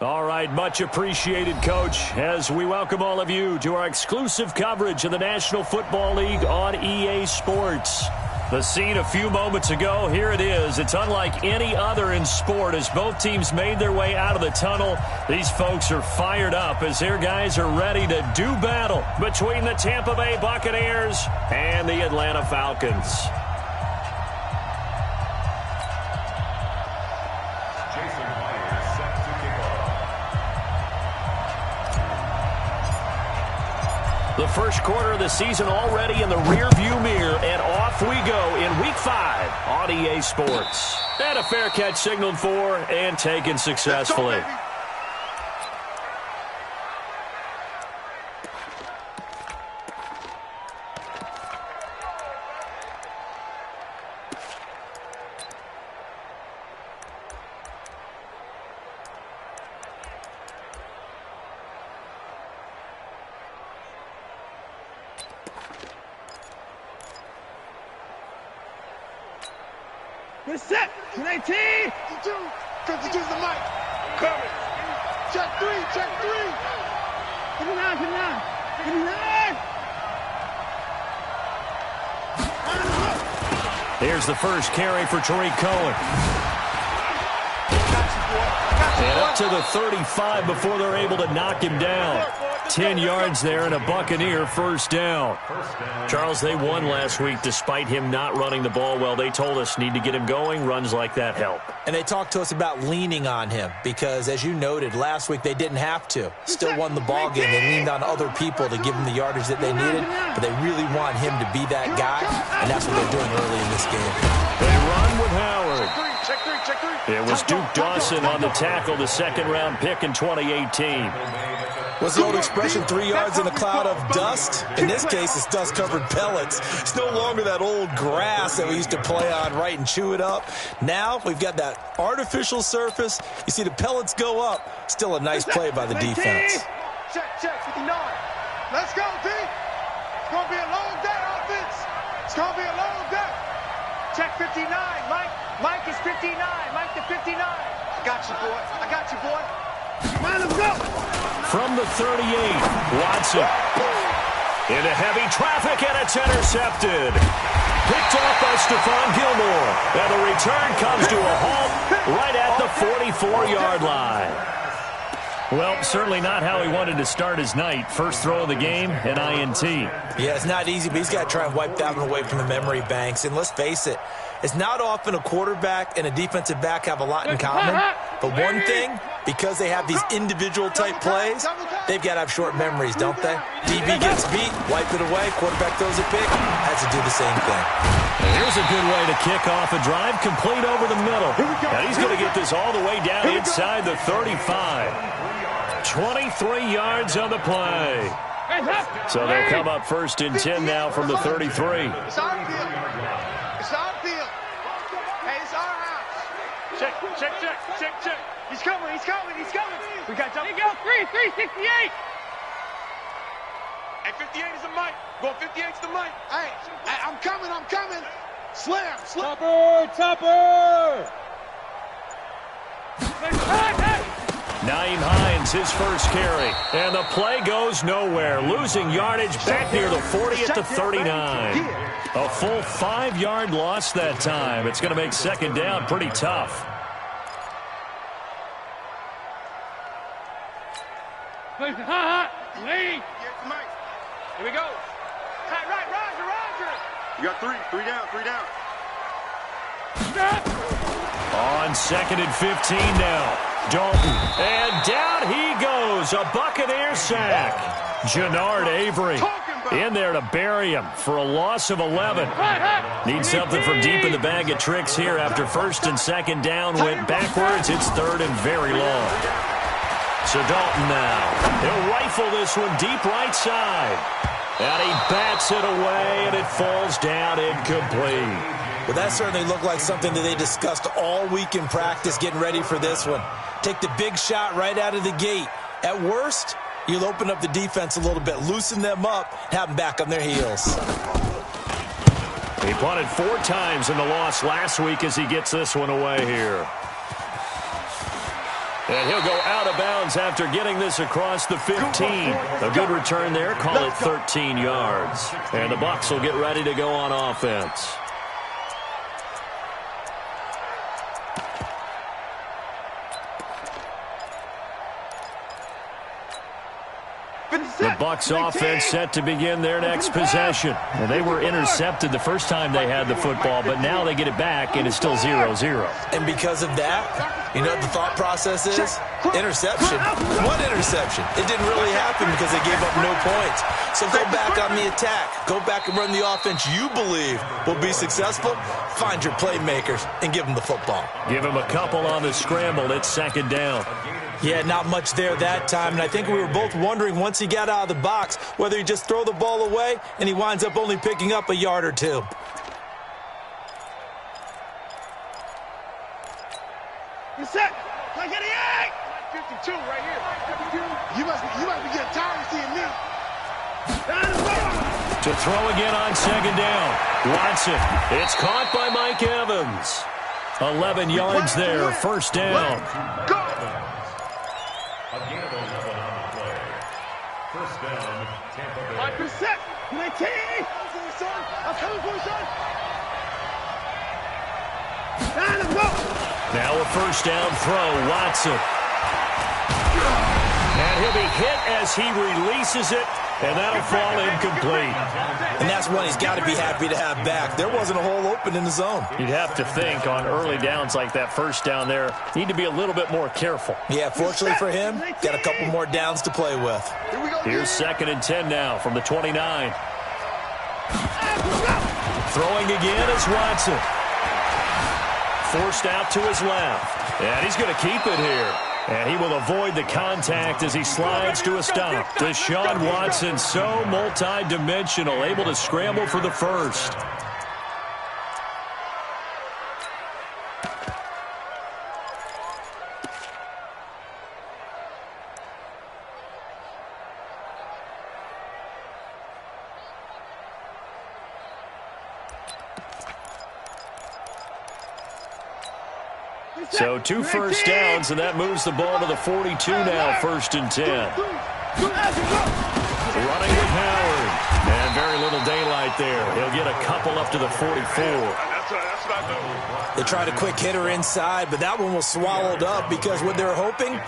All right, much appreciated, Coach, as we welcome all of you to our exclusive coverage of the National Football League on EA Sports. The scene a few moments ago, here it is. It's unlike any other in sport as both teams made their way out of the tunnel. These folks are fired up as their guys are ready to do battle between the Tampa Bay Buccaneers and the Atlanta Falcons. The first quarter of the season already in the rearview mirror, and off we go in Week 5 on EA Sports. And a fair catch signaled for and taken successfully. Get set. 219. 52 is the mic. Coming. Check 3. Check 3. 59. 59. 59. Here's the first carry for Tariq Cohen. And up to the 35 before they're able to knock him down. 10 yards there and a Buccaneer first down. Charles, they won last week despite him not running the ball well. They told us need to get him going. Runs like that help. And they talked to us about leaning on him because, as you noted, last week they didn't have to. Still won the ball game. They leaned on other people to give them the yardage that they needed, but they really want him to be that guy, and that's what they're doing early in this game. They run with Howard. Check 3. Check 3. It was Duke Dawson on the tackle, the second-round pick in 2018. What's the old expression, 3 yards in a cloud of dust? In this case, it's dust-covered pellets. It's no longer that old grass that we used to play on, right, and chew it up. Now we've got that artificial surface. You see the pellets go up. Still a nice play by the defense. Check 59. Let's go, D. It's going to be a long day, offense. It's going to be a long day. Check 59. Mike is 59. Mike to 59. I got you, boy. I got you, boy. Man, let's go. From the 38, Watson. Into heavy traffic, and it's intercepted. Picked off by Stephon Gilmore. And the return comes to a halt right at the 44-yard line. Well, certainly not how he wanted to start his night. First throw of the game, an INT. Yeah, it's not easy, but he's got to try and wipe that one away from the memory banks. And let's face it, it's not often a quarterback and a defensive back have a lot in common. But one thing, because they have these individual-type plays, they've got to have short memories, don't they? DB gets beat, wipe it away, quarterback throws a pick, has to do the same thing. Here's a good way to kick off a drive, complete over the middle. And he's going to get this all the way down inside the 35. 23 yards on the play. So they'll come up first and 10 now from the 33. It's our field. It's our field. Hey, it's our house. Check. He's coming. We got double. Go 368. Hey, 58 is the mic. Go 58 is the mic. Hey, I'm coming. Slam. Topper. Naeem Hines, his first carry. And the play goes nowhere. Losing yardage back near the 40 at the 39. A full 5-yard loss that time. It's going to make second down pretty tough. Lead. Here we go. Right, Roger. You got three down. On second and 15 now. Dalton. And down he goes. A Buccaneer sack. Jannard Avery in there to bury him for a loss of 11. Need something from deep in the bag of tricks here after first and second down went backwards. It's third and very long. So Dalton now. He'll rifle this one deep right side. And he bats it away, and it falls down incomplete. Well, that certainly looked like something that they discussed all week in practice getting ready for this one. Take the big shot right out of the gate. At worst, you'll open up the defense a little bit, loosen them up, have them back on their heels. He punted 4 times in the loss last week as he gets this one away here. And he'll go out of bounds after getting this across the 15. A good return there. Call it 13 yards. And the Bucks will get ready to go on offense. The Bucks offense set to begin their next possession. And they were intercepted the first time they had the football, but now they get it back, and it's still 0-0. And because of that, you know what the thought process is? Interception. One interception. It didn't really happen because they gave up no points. So go back on the attack. Go back and run the offense you believe will be successful. Find your playmakers and give them the football. Give them a couple on the scramble. It's second down. Yeah, not much there that time, and I think we were both wondering once he got out of the box whether he just throw the ball away and he winds up only picking up a yard or two. You set. 52 right here. You must be getting tired of seeing me. To throw again on second down. Watson. It's caught by Mike Evans. 11 yards there. First down. Go. First down, Tampa Bay. Set. 19. I'm coming for you, son. Now a first down throw. Watson. And he'll be hit as he releases it, and that'll fall incomplete. And that's one he's got to be happy to have back. There wasn't a hole open in the zone. You'd have to think on early downs like that first down there, need to be a little bit more careful. Yeah, fortunately for him, got a couple more downs to play with. Here's 2nd and 10 now from the 29. Throwing again is Watson. Forced out to his left. And he's going to keep it here. And he will avoid the contact as he slides to a stop. Deshaun Watson, so multi-dimensional, able to scramble for the first. So 2 first downs, and that moves the ball to the 42 now, 1st and 10. Running with Howard. And very little daylight there. He'll get a couple up to the 44. They tried a quick hitter inside, but that one was swallowed up because what they're hoping,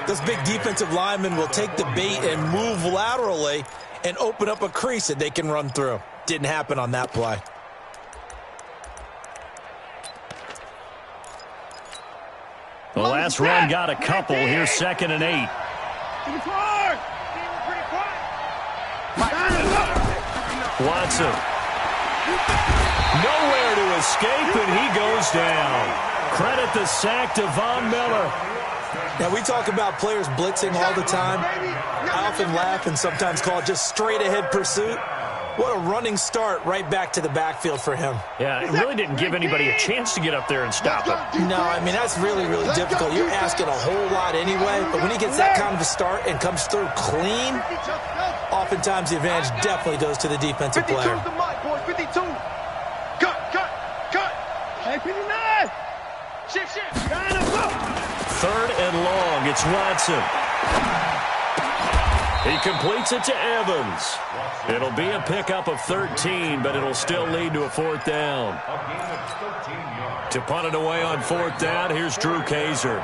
those big defensive linemen will take the bait and move laterally and open up a crease that they can run through. Didn't happen on that play. The last run got a couple. Here's 2nd and 8. Watson. Nowhere to escape, and he goes down. Credit the sack to Von Miller. Now, we talk about players blitzing all the time. I often laugh and sometimes call it just straight-ahead pursuit. What a running start right back to the backfield for him. Yeah, it really didn't give anybody a chance to get up there and stop him. No, I mean, that's really, really difficult. You're asking a whole lot anyway, but when he gets that kind of a start and comes through clean, oftentimes the advantage definitely goes to the defensive player. 52. Cut. Hey, 59. Shift. 3rd and long. It's Watson. He completes it to Evans. It'll be a pickup of 13, but it'll still lead to a 4th down. To punt it away on 4th down, here's Drew Kaiser.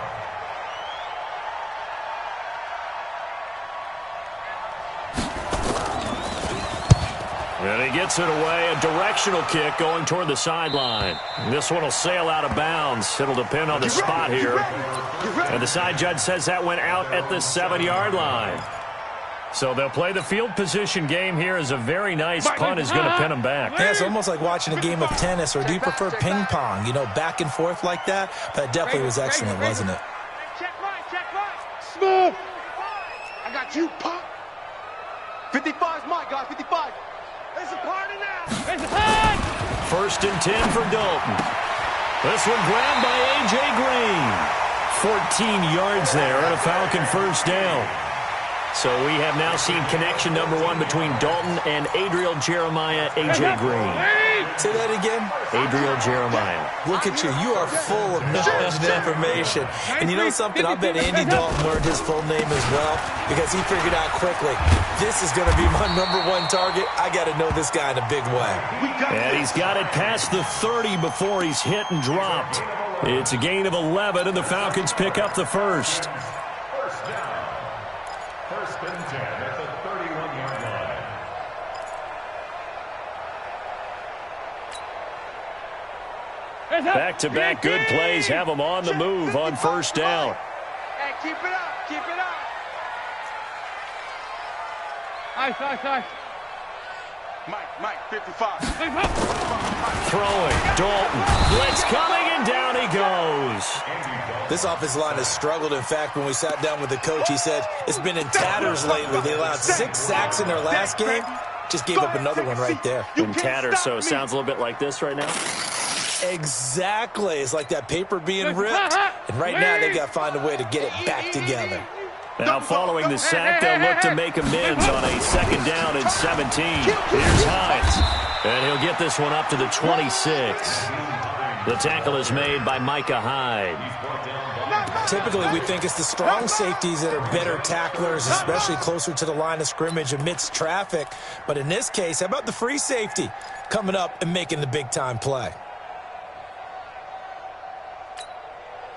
And he gets it away. A directional kick going toward the sideline. This one will sail out of bounds. It'll depend on the spot here. And the side judge says that went out at the 7-yard line. So they'll play the field position game here as a very nice punt is going to pin them back. Yeah, it's almost like watching a game of tennis, or do you prefer ping pong? You know, back and forth like that? That definitely was excellent, wasn't it? Check right. Smooth. I got you, punk. 55's my guy, 55. It's a party now. It's a party. 1st and 10 for Dalton. This one grabbed by A.J. Green. 14 yards there and a Falcon first down. So we have now seen connection number 1 between Dalton and Adriel Jeremiah, A.J. Green. Say that again? Adriel Jeremiah. Look at you. You are full of knowledge and information. And you know something? I bet Andy Dalton learned his full name as well because he figured out quickly, this is going to be my #1 target. I got to know this guy in a big way. And he's got it past the 30 before he's hit and dropped. It's a gain of 11, and the Falcons pick up the first. First down. First and 10 at the 31-yard line. Back-to-back good plays have them on the move on first down. Hey, keep it up. Keep it up. Ice. Mike, 55. Throwing. Dalton. Blitz coming, and down he goes. This offensive line has struggled. In fact, when we sat down with the coach, he said it's been in tatters lately. They allowed 6 sacks in their last game. Just gave up another one right there. In tatters, so it sounds a little bit like this right now. Exactly. It's like that paper being ripped. And right now, they've got to find a way to get it back together. Now, following the sack, they'll look to make amends on a second down and 17. Here's Hines. And he'll get this one up to the 26. The tackle is made by Micah Hyde. Typically, we think it's the strong safeties that are better tacklers, especially closer to the line of scrimmage amidst traffic. But in this case, how about the free safety coming up and making the big-time play?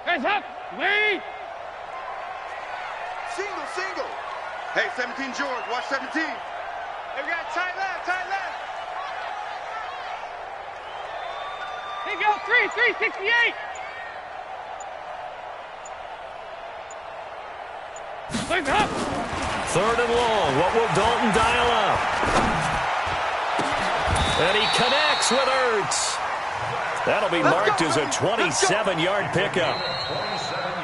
Hands up. Wait. Single. Hey, 17 George, watch 17. Hey, we got tight left. Here you go. 368. Hands up. Third and long. What will Dalton dial up? And he connects with Ertz. That'll be marked as a 27-yard pickup.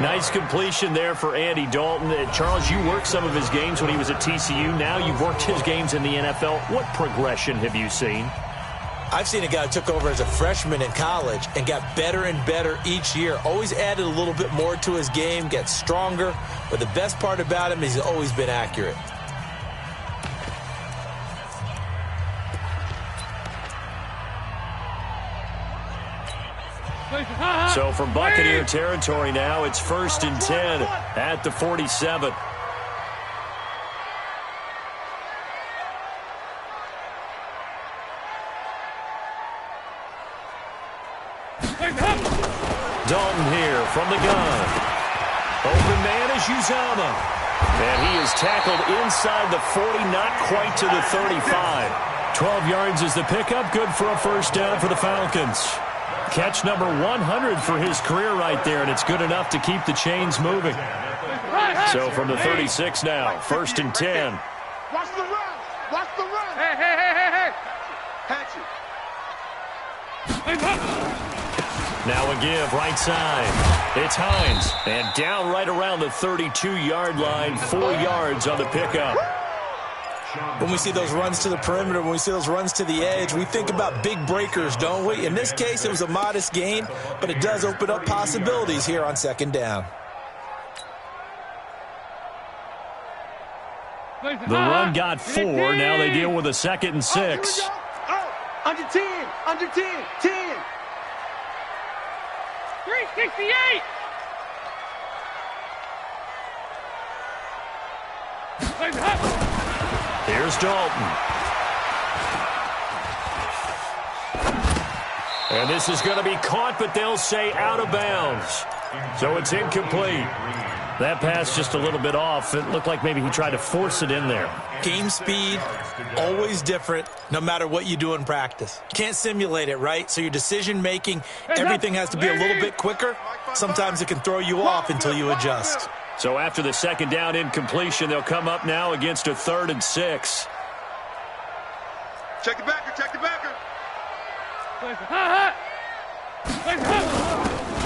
Nice completion there for Andy Dalton. Charles, you worked some of his games when he was at TCU. Now you've worked his games in the NFL. What progression have you seen? I've seen a guy who took over as a freshman in college and got better and better each year. Always added a little bit more to his game, gets stronger. But the best part about him is he's always been accurate. So from Buccaneer territory now, it's 1st and 10 at the 47. Dalton here from the gun. Open man is Uzama. And he is tackled inside the 40, not quite to the 35. 12 yards is the pickup. Good for a first down for the Falcons. Catch number 100 for his career right there, and it's good enough to keep the chains moving. So from the 36 now, 1st and 10. Watch the run. Hey. Catch it. Now a give, right side. It's Hines, and down right around the 32-yard line, 4 yards on the pickup. When we see those runs to the perimeter, when we see those runs to the edge, we think about big breakers, don't we? In this case, it was a modest gain, but it does open up possibilities here on second down. The run got 4. Now they deal with a 2nd and 6. Under 10. 10. 368. Hands up. Here's Dalton. And this is going to be caught, but they'll say out of bounds. So it's incomplete. That pass just a little bit off. It looked like maybe he tried to force it in there. Game speed, always different, no matter what you do in practice. You can't simulate it, right? So your decision-making, everything has to be a little bit quicker. Sometimes it can throw you off until you adjust. So after the second down incompletion, they'll come up now against a 3rd and 6. Check the backer.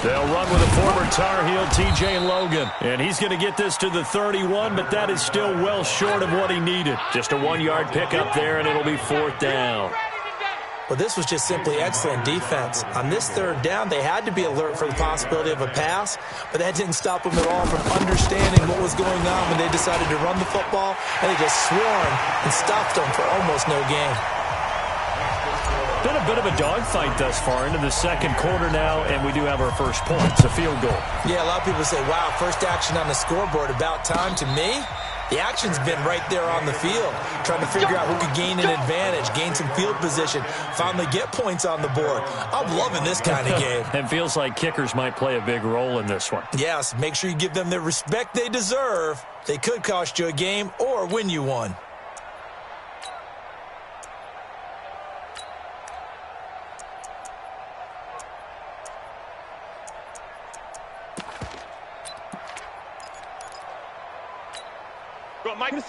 They'll run with a former Tar Heel, T.J. Logan. And he's going to get this to the 31, but that is still well short of what he needed. Just a 1-yard pickup there, and it'll be 4th down. Well, this was just simply excellent defense. On this 3rd down, they had to be alert for the possibility of a pass, but that didn't stop them at all from understanding what was going on when they decided to run the football, and they just swarmed and stopped them for almost no gain. Been a bit of a dogfight thus far into the second quarter now, and we do have our first point. It's a field goal. Yeah, a lot of people say, wow, first action on the scoreboard, about time. To me, the action's been right there on the field, trying to figure out who could gain an advantage, gain some field position, finally get points on the board. I'm loving this kind of game. It feels like kickers might play a big role in this one. Yes, make sure you give them the respect they deserve. They could cost you a game or win you one.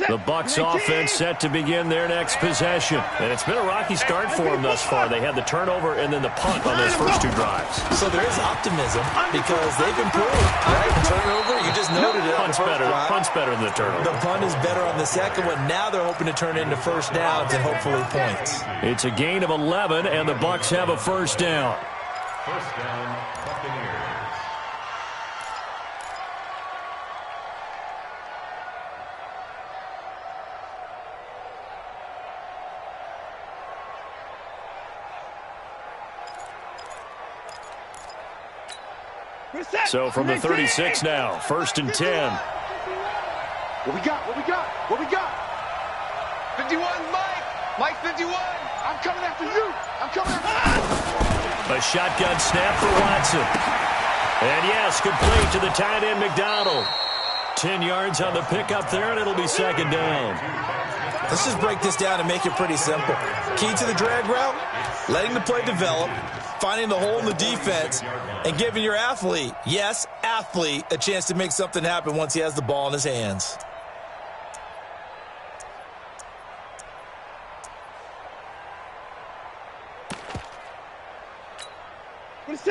The Bucks offense set to begin their next possession. And it's been a rocky start for them thus far. They had the turnover and then the punt on those first two drives. So there is optimism because they've improved, right? Turnover, you just noted it. Punt's better than the turnover. The punt is better on the second one. Now they're hoping to turn it into first downs and hopefully points. It's a gain of 11, and the Bucks have a first down. First down, Buccaneers. So from the 36 now, first and 10. What we got? 51, Mike. Mike 51. I'm coming after you. A shotgun snap for Watson. And yes, complete to the tight end McDonald. 10 yards on the pickup there, and it'll be second down. Let's just break this down and make it pretty simple. Key to the drag route, letting the play develop, finding the hole in the defense, and giving your athlete, yes, athlete, a chance to make something happen once he has the ball in his hands.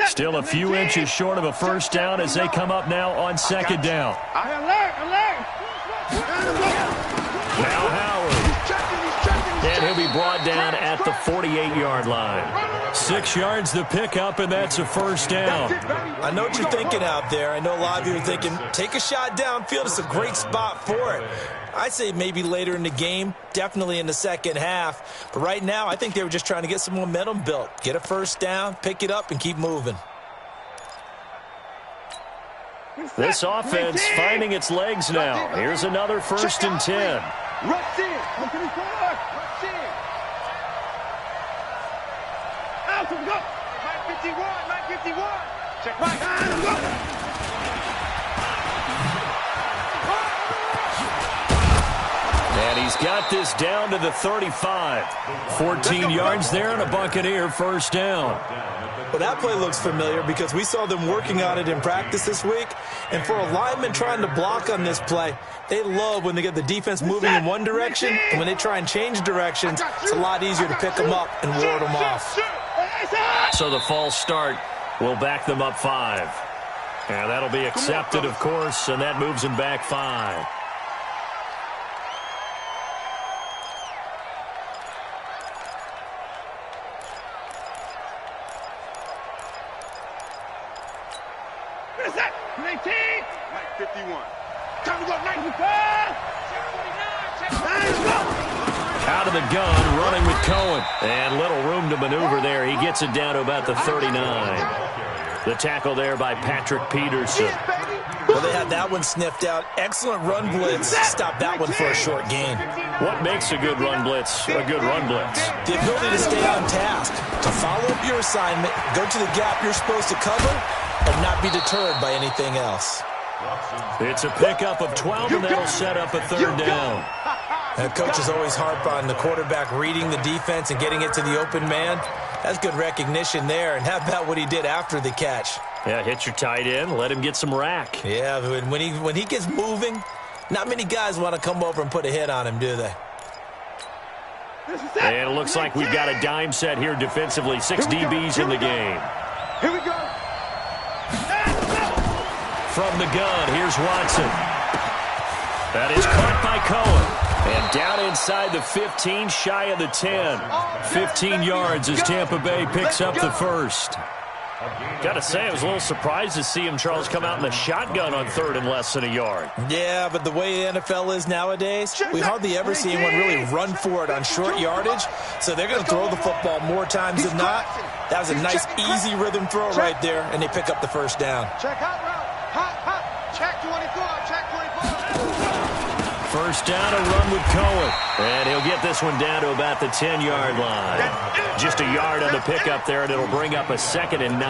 Still a few inches short of a first down as they come up now on second down. Now Howard. And he'll be brought down at the 48-yard line. 6 yards the pickup, and that's a first down. I know what you're thinking out there. I know a lot of you are thinking, take a shot downfield. It's a great spot for it. I'd say maybe later in the game, definitely in the second half. But right now, I think they were just trying to get some momentum built. Get a first down, pick it up, and keep moving. This offense finding its legs now. Here's another first and 10. Rush in. Out, go. Mike 51. Check Mike. And he's got this down to the 35. 14 yards there and a Buccaneer first down. Well, that play looks familiar because we saw them working on it in practice this week. And for a lineman trying to block on this play, they love when they get the defense moving in one direction. And when they try and change directions, it's a lot easier to pick them up and ward them off. So the false start will back them up 5. And that'll be accepted, of course, and that moves them back 5. Mike 51. Time to go, 95. Out of the gun, running with Cohen. And little room to maneuver there. He gets it down to about the 39. The tackle there by Patrick Peterson. Well, they had that one sniffed out. Excellent run blitz. Stop that one for a short gain. What makes a good run blitz a good run blitz? The ability to stay on task, to follow up your assignment, go to the gap you're supposed to cover, and not be deterred by anything else. It's a pickup of 12, and that'll set up a third down. And coaches always harp on the quarterback reading the defense and getting it to the open man. That's good recognition there. And how about what he did after the catch? Yeah, hit your tight end, let him get some rack. Yeah, when he gets moving, not many guys want to come over and put a hit on him, do they? And it looks like we've got a dime set here defensively. 6 DBs in the game. Here we go. From the gun, here's Watson. That is caught by Cohen. And down inside the 15, shy of the 10. 15 yards as Tampa Bay picks up the first. Got to say, I was a little surprised to see him, Charles, come out in the shotgun on 3rd and less than a yard. Yeah, but the way the NFL is nowadays, we hardly ever see anyone really run for it on short yardage. So they're going to throw the football more times than not. That was a nice, easy rhythm throw right there, and they pick up the first down. Check out route. Hop, hop. Check 24. Check 24. First down, a run with Cohen. And he'll get this one down to about the 10-yard line. Just a yard on the pickup there, and it'll bring up a 2nd and 9.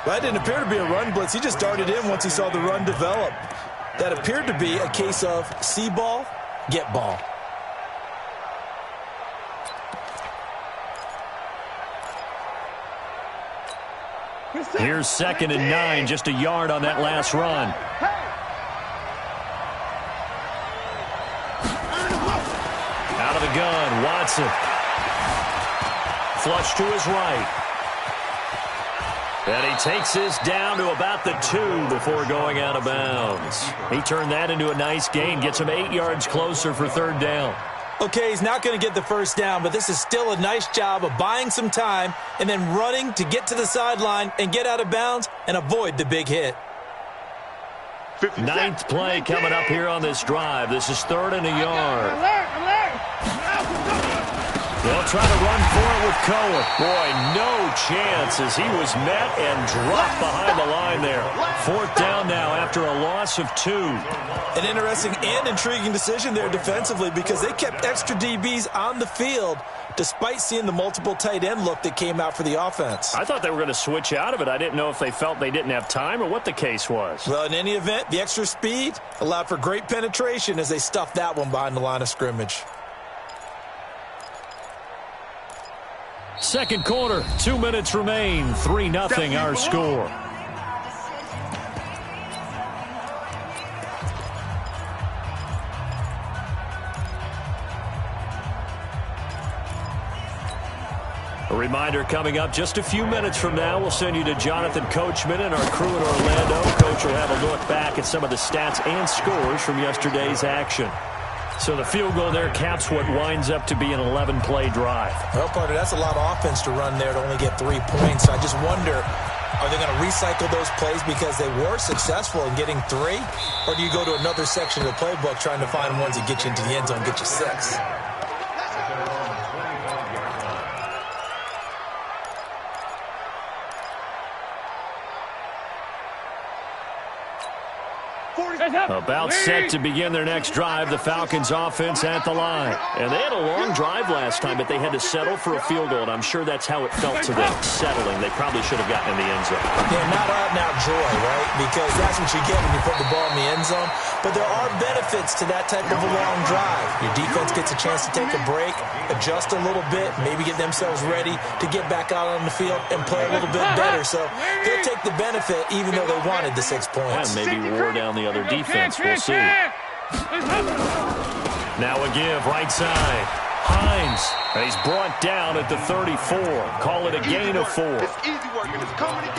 That didn't appear to be a run blitz. He just darted in once he saw the run develop. That appeared to be a case of see ball, get ball. Here's 2nd and 9, just a yard on that last run. Out of the gun, Watson. Flush to his right. And he takes this down to about the 2 before going out of bounds. He turned that into a nice gain, gets him 8 yards closer for 3rd down. Okay, he's not going to get the first down, but this is still a nice job of buying some time and then running to get to the sideline and get out of bounds and avoid the big hit. 9th play coming up here on this drive. This is 3rd and a yard. They'll try to run for it with Cohen. Boy, no chance as he was met and dropped behind the line there. 4th down now after a loss of 2. An interesting and intriguing decision there defensively because they kept extra DBs on the field despite seeing the multiple tight end look that came out for the offense. I thought they were going to switch out of it. I didn't know if they felt they didn't have time or what the case was. Well, in any event, the extra speed allowed for great penetration as they stuffed that one behind the line of scrimmage. Second quarter, 2 minutes remain. 3-0 our score. A reminder coming up just a few minutes from now, we'll send you to Jonathan Coachman and our crew in Orlando. Coach will have a look back at some of the stats and scores from yesterday's action. So the field goal there caps what winds up to be an 11-play drive. Well, partner, that's a lot of offense to run there to only get 3 points. I just wonder, are they going to recycle those plays because they were successful in getting 3? Or do you go to another section of the playbook trying to find ones that get you into the end zone, get you 6? About set to begin their next drive, the Falcons offense at the line. And they had a long drive last time, but they had to settle for a field goal, and I'm sure that's how it felt to them, settling. They probably should have gotten in the end zone. Yeah, not out-and-out joy, right? Because that's what you get when you put the ball in the end zone. But there are benefits to that type of a long drive. Your defense gets a chance to take a break, adjust a little bit, maybe get themselves ready to get back out on the field and play a little bit better. So they'll take the benefit even though they wanted the 6 points. And maybe wore down the other defense. We'll see. Now a give, right side. Hines. He's brought down at the 34. Call it a gain of 4.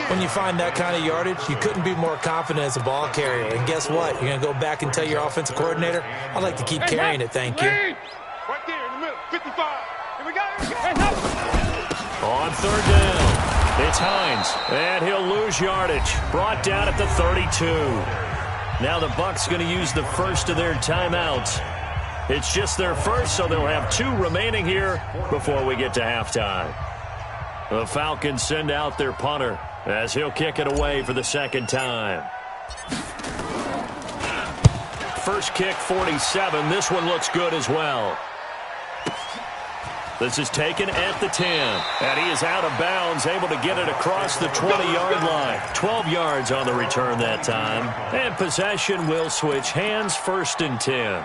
When you find that kind of yardage, you couldn't be more confident as a ball carrier. And guess what? You're going to go back and tell your offensive coordinator, I'd like to keep carrying it, thank you. Right there in the middle, 55. Here we go, On 3rd down, it's Hines, and he'll lose yardage. Brought down at the 32. Now the Bucks going to use the first of their timeouts. It's just their first, so they'll have 2 remaining here before we get to halftime. The Falcons send out their punter as he'll kick it away for the 2nd time. First kick, 47. This one looks good as well. This is taken at the 10, and he is out of bounds, able to get it across the 20-yard line. 12 yards on the return that time, and possession will switch hands, 1st and 10.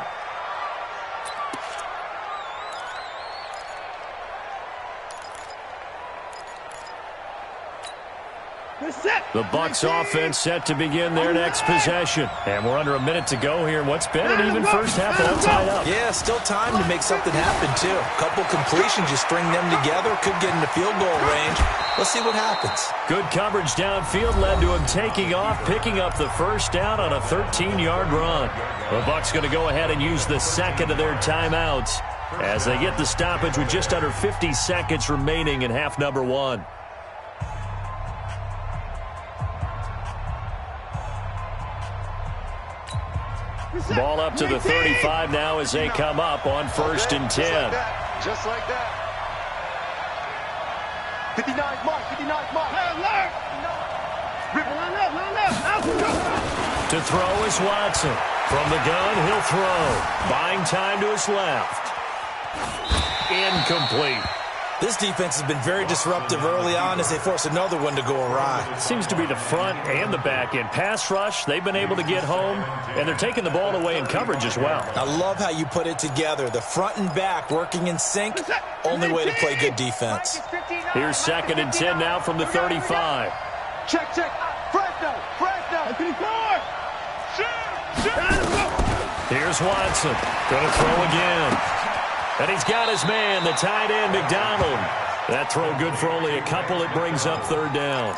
The Bucks offense set to begin their next possession. And we're under a minute to go here. What's been an even first half all tied up. Yeah, still time to make something happen, too. A couple completions, you string them together, could get into field goal range. Let's see what happens. Good coverage downfield led to him taking off, picking up the first down on a 13-yard run. The Bucks going to go ahead and use the second of their timeouts as they get the stoppage with just under 50 seconds remaining in half number 1. Ball up to the 35 now as they come up on 1st and 10. Just like that. 59's Mike. 59's Mike. To throw is Watson. From the gun, he'll throw. Buying time to his left. Incomplete. This defense has been very disruptive early on as they force another one to go awry. Seems to be the front and the back end. Pass rush, they've been able to get home, and they're taking the ball away in coverage as well. I love how you put it together. The front and back working in sync. Only way to play good defense. Here's 2nd and 10 now from the 35. Check. Fresno. Here's Watson. Going to throw again. And he's got his man, the tight end, McDonald. That throw good for only a couple. It brings up 3rd down.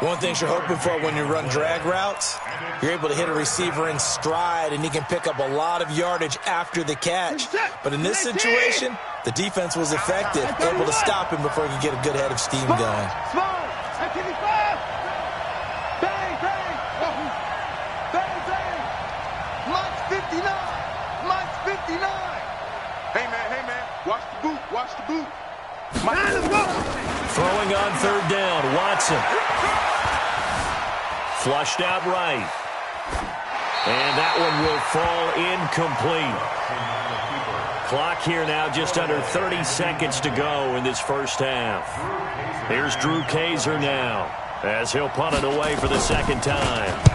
One thing you're hoping for when you run drag routes, you're able to hit a receiver in stride, and he can pick up a lot of yardage after the catch. But in this situation, the defense was effective, able to stop him before he could get a good head of steam going. Watch the boot. Throwing on 3rd down, Watson. Flushed out right. And that one will fall incomplete. Clock here now just under 30 seconds to go in this first half. Here's Drew Kaiser now as he'll punt it away for the 2nd time.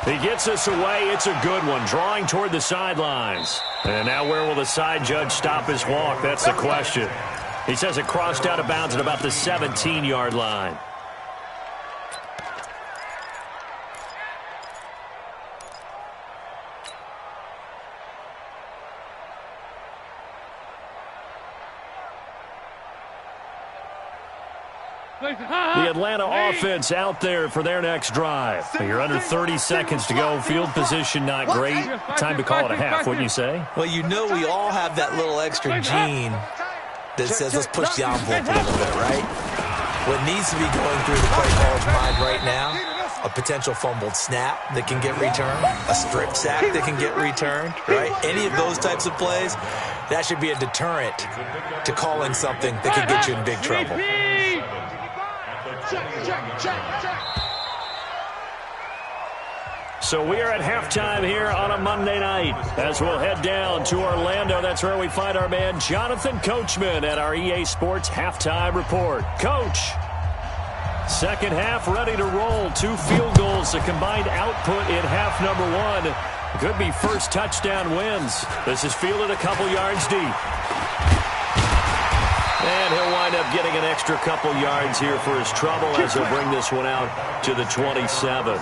He gets us away. It's a good one, drawing toward the sidelines. And now where will the side judge stop his walk? That's the question. He says it crossed out of bounds at about the 17-yard line. The Atlanta offense out there for their next drive. You're under 30 seconds to go. Field position not great. Time to call it a half, wouldn't you say? Well, you know we all have that little extra gene that says let's push the envelope a little bit, right? What needs to be going through the play caller's mind right now, a potential fumbled snap that can get returned, a strip sack that can get returned, right? Any of those types of plays, that should be a deterrent to calling something that could get you in big trouble. So we are at halftime here on a Monday night as we'll head down to Orlando. That's where we find our man Jonathan Coachman at our EA Sports Halftime Report. Coach, 2nd half ready to roll. 2 field goals, the combined output in half number 1. Could be first touchdown wins. This is fielded a couple yards deep. And he'll wind up getting an extra couple yards here for his trouble as he'll bring this one out to the 27.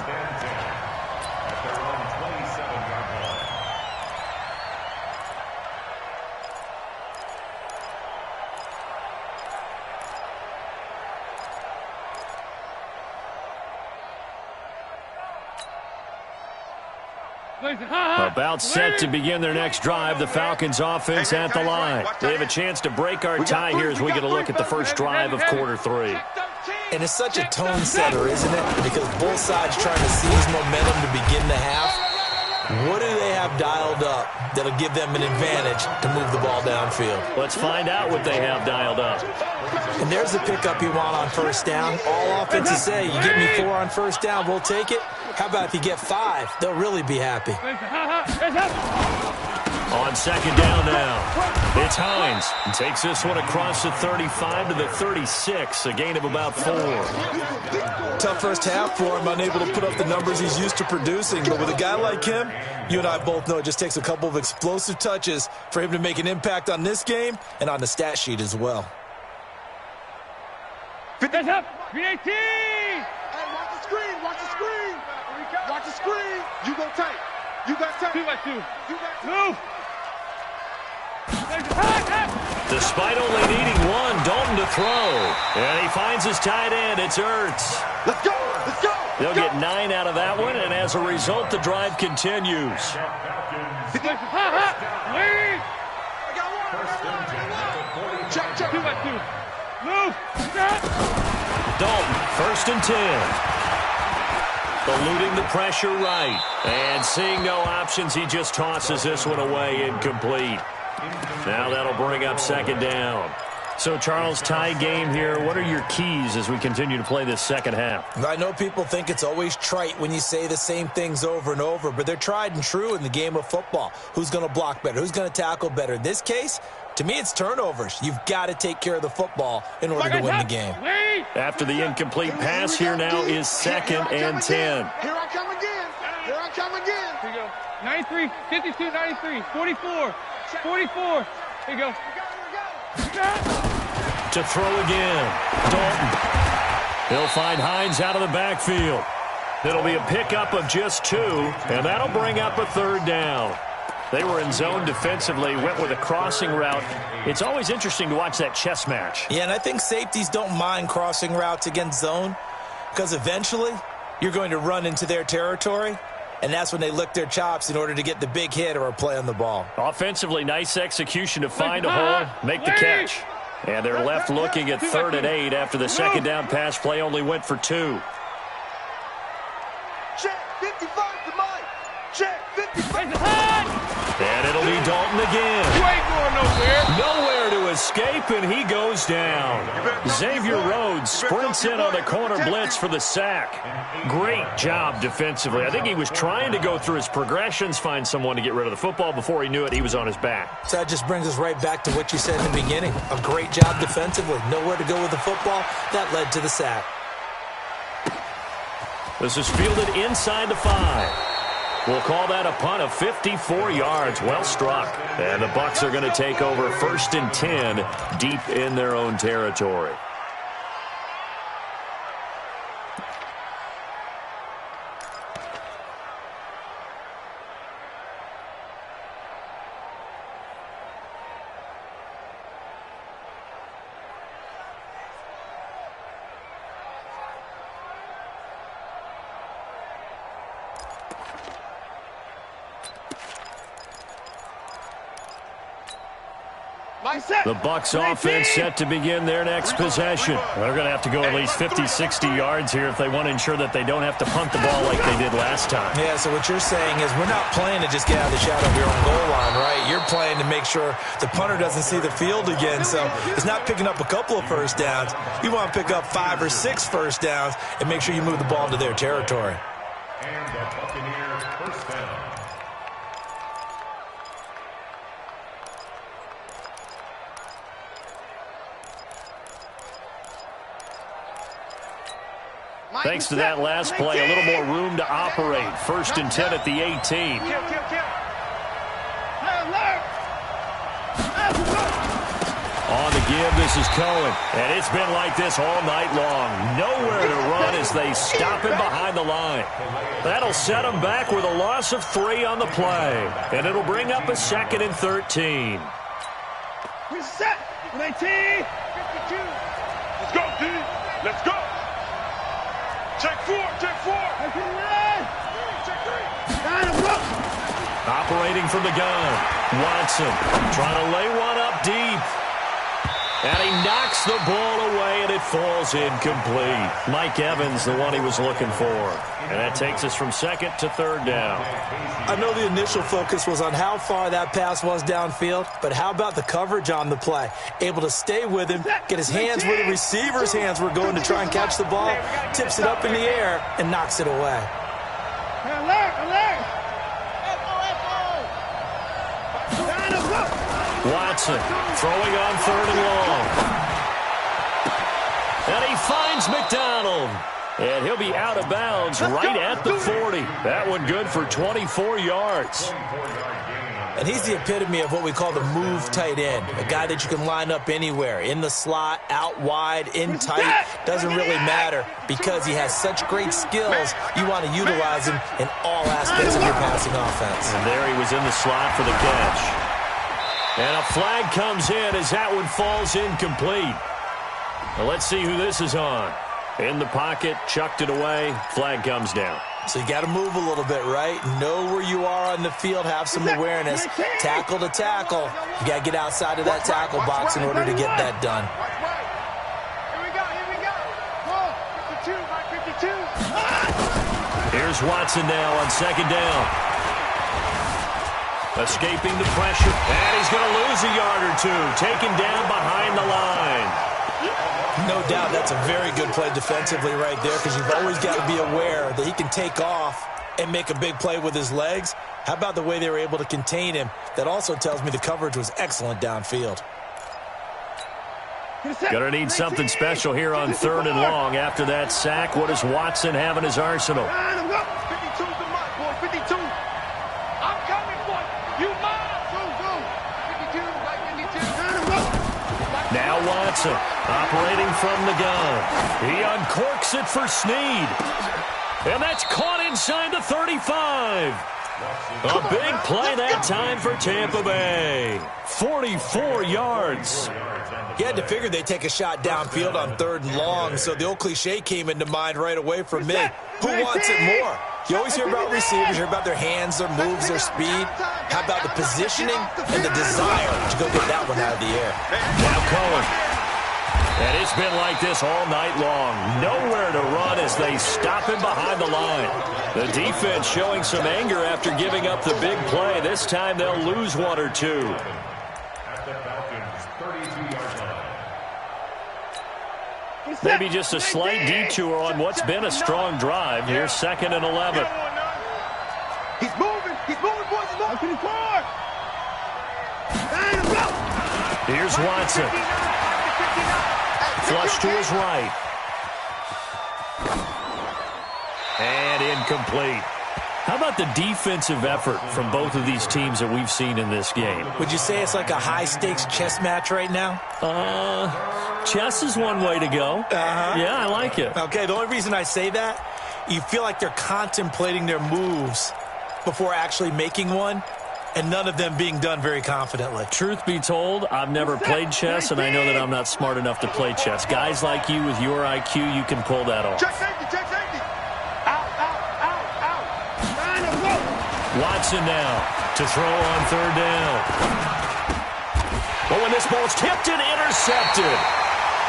About set to begin their next drive, the Falcons offense at the line. They have a chance to break our tie here as we get a look at the first drive of quarter 3. And it's such a tone setter, isn't it? Because both sides trying to seize momentum to begin the half. What do they have dialed up that'll give them an advantage to move the ball downfield? Let's find out what they have dialed up. And there's the pickup you want on 1st down. All offenses say, you get me 4 on 1st down, we'll take it. How about if you get 5? They'll really be happy. On 2nd down now, it's Hines. He takes this one across the 35 to the 36, a gain of about 4. Tough first half for him, unable to put up the numbers he's used to producing. But with a guy like him, you and I both know it just takes a couple of explosive touches for him to make an impact on this game and on the stat sheet as well. That's up. 318. Hey, watch the screen. Watch the screen. Watch the screen. You go tight. You got tight. 2 by 2. You got tight. Move. Despite only needing 1, Dalton to throw. And he finds his tight end. It's Ertz. Let's go. Let's go. They'll get 9 out of that one, and as a result, the drive continues. Check. 2 by 2. Move. Dalton, 1st and 10. Eluding the pressure right. And seeing no options, he just tosses this one away, incomplete. Now that'll bring up second down. So, Charles, tie game here. What are your keys as we continue to play this second half? I know people think it's always trite when you say the same things over and over, but they're tried and true in the game of football. Who's going to block better? Who's going to tackle better? In this case, to me, it's turnovers. You've got to take care of the football in order to win the game. After the incomplete pass, here now is 2nd and 10. Here I come again. Here I come again. Here you go. 93, 52, 93, 44, 44. Here you go. To throw again. Dalton. He'll find Hines out of the backfield. It'll be a pickup of just 2, and that'll bring up a 3rd down. They were in zone defensively, went with a crossing route. It's always interesting to watch that chess match. Yeah, and I think safeties don't mind crossing routes against zone because eventually you're going to run into their territory, and that's when they lick their chops in order to get the big hit or a play on the ball. Offensively, nice execution to find a hole, make the catch. And they're left looking at 3rd and 8 after the second down pass play only went for 2. Check 55 to Mike. Check 55. And it'll be Dalton again. You ain't going nowhere. Nowhere to escape, and he goes down. Xavier Rhodes sprints in on the corner blitz for the sack. Great job defensively. I think he was trying to go through his progressions, find someone to get rid of the football. Before he knew it, he was on his back. So that just brings us right back to what you said in the beginning. A great job defensively. Nowhere to go with the football. That led to the sack. This is fielded inside the 5. We'll call that a punt of 54 yards. Well struck. And the Bucks are going to take over 1st and 10 deep in their own territory. The Bucks offense set to begin their next possession. They're going to have to go at least 50, 60 yards here if they want to ensure that they don't have to punt the ball like they did last time. Yeah, so what you're saying is we're not playing to just get out of the shadow of your own goal line, right? You're playing to make sure the punter doesn't see the field again. So it's not picking up a couple of first downs. You want to pick up 5 or 6 first downs and make sure you move the ball into their territory. And the Buccaneers first down. Thanks to that last play, a little more room to operate. 1st and 10 at the 18. On the give, this is Cohen. And it's been like this all night long. Nowhere to run as they stop him behind the line. That'll set him back with a loss of 3 on the play. And it'll bring up a 2nd and 13. We set. 19. 52. Let's go, D. Let's go. Check 4, check 4. Check 3. Operating from the gun. Watson trying to lay one up deep. And he knocks the ball away, and it falls incomplete. Mike Evans, the one he was looking for. And that takes us from 2nd to 3rd down. I know the initial focus was on how far that pass was downfield, but how about the coverage on the play? Able to stay with him, get his hands where the receiver's hands were going to try and catch the ball, tips it up in the air, and knocks it away. Alert! Watson throwing on 3rd and long. And he finds McDonald. And he'll be out of bounds right at the 40. That one good for 24 yards. And he's the epitome of what we call the move tight end. A guy that you can line up anywhere, in the slot, out wide, in tight. Doesn't really matter because he has such great skills. You want to utilize him in all aspects of your passing offense. And there he was in the slot for the catch. And a flag comes in as that one falls incomplete. Now let's see who this is on. In the pocket, chucked it away, flag comes down. So you got to move a little bit, right? Know where you are on the field, have some awareness. Tackle to tackle. You got to get outside of that tackle box in order to get that done. Here we go. 52, Mike, 52. Here's Here's Watson now on second down. Escaping the pressure, and he's going to lose a yard or two. Taken down behind the line. No doubt that's a very good play defensively right there, because you've always got to be aware that he can take off and make a big play with his legs. How about the way they were able to contain him? That also tells me the coverage was excellent downfield. Gonna need something special here on 3rd and long. After that sack, what does Watson have in his arsenal? 52's the mark, boy. 52. I'm coming for you. You mine. 52, like 52. Now Watson operating from the gun. He uncorks it for Snead. And that's caught inside the 35. A big play that time for Tampa Bay. 44 yards. You had to figure they'd take a shot downfield on 3rd and long, so the old cliche came into mind right away for me. Who wants it more? You always hear about receivers, you hear about their hands, their moves, their speed. How about the positioning and the desire to go get that one out of the air? Now Cohen. And it's been like this all night long. Nowhere to run as they stop him behind the line. The defense showing some anger after giving up the big play. This time they'll lose one or two. At the Falcons' 32-yard line. Maybe just a slight detour on what's been a strong drive. Here's 2nd and 11. He's moving. He's moving, boys. He's moving. Here's Watson. Flush to his right. And incomplete. How about the defensive effort from both of these teams that we've seen in this game? Would you say it's like a high-stakes chess match right now? Chess is one way to go. Yeah, I like it. Okay, the only reason I say that, you feel like they're contemplating their moves before actually making one, and none of them being done very confidently. Truth be told, I've never played chess, and I know that I'm not smart enough to play chess. Guys like you with your IQ, you can pull that off. Check safety. Check safety. Out. Watson now to throw on 3rd down. But when this ball's tipped and intercepted.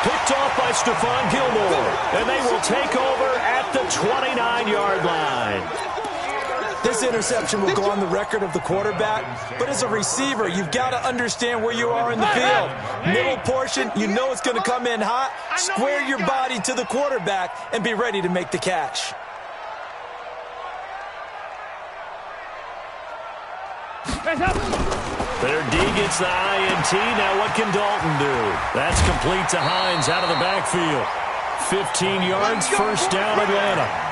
Picked off by Stephon Gilmore. And they will take over at the 29-yard line. This interception will go on the record of the quarterback, but as a receiver, you've got to understand where you are in the field. Middle portion, you know it's going to come in hot. Square your body to the quarterback and be ready to make the catch. Their D gets the INT. Now what can Dalton do? That's complete to Hines out of the backfield. 15 yards, 1st down Atlanta.